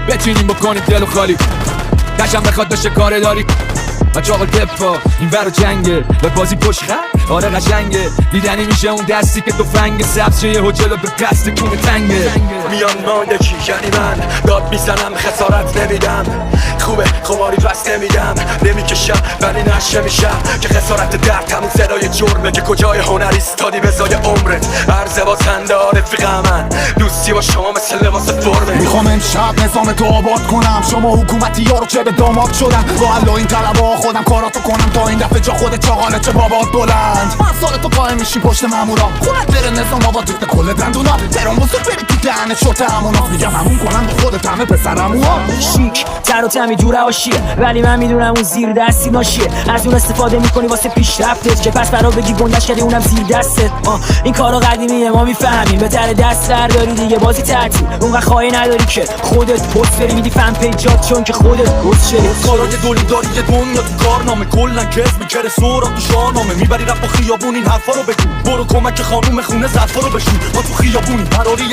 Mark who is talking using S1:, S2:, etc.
S1: بتونیم بکنیم دلو خالی دشم بخواد بشه کار داری و چاقل دفا این برا جنگه و بازی پشت خط آره قشنگه دیدنی میشه اون دستی که تو فنگ سبز یه جلو به قصد کونه تنگه
S2: میان مانده کی یعنی من داد میزنم خسارت نمیدم خوبه خماری پس نمیدم نمیکشم ولی نشه میشم که خسارت درد همون صدای جرمه که کجای هنر ایستادی به زای عمرت عرض بازنده رفیق من دوستی با شما مثل لباس فرمه
S3: میخوام امشب نظام تو آباد کنم شما حکومتی ها رو چه به داماد شدن با الله این طلبا خودم کاراتو کنم تا این دفعه جا خودت چاقاله چه بابات بلند من سال تو قایم میشی پشت مامورا خونت بره نظام آباد ریخته کل دندونا ترام بزرگ بری تو دهنه شورت همونا میگم همون کنم به خودت همه پسرموها
S4: شیک تر و تمی جور هواشیه ولی من میدونم اون زیر دستی ناشیه از اون استفاده میکنی واسه پیشرفتت که پس برا بگی گندش کردی اونم زیر دستت این کارا قدیمیه ما میفهمیم بهتره دست داری دیگه بازی تعطیل اونقدر خواهی نداری که خودت پست بری میدی فن پیجات چون که خودت گوش شدی
S2: کارای دولی داری یه دنیا تو کارنامه کلن کس میکره سورا تو شاهنامه میبری رفت با خیابون این حرفا رو بگو برو کمک خانوم خونه ظرفا رو بشون ما تو خیابونی قراری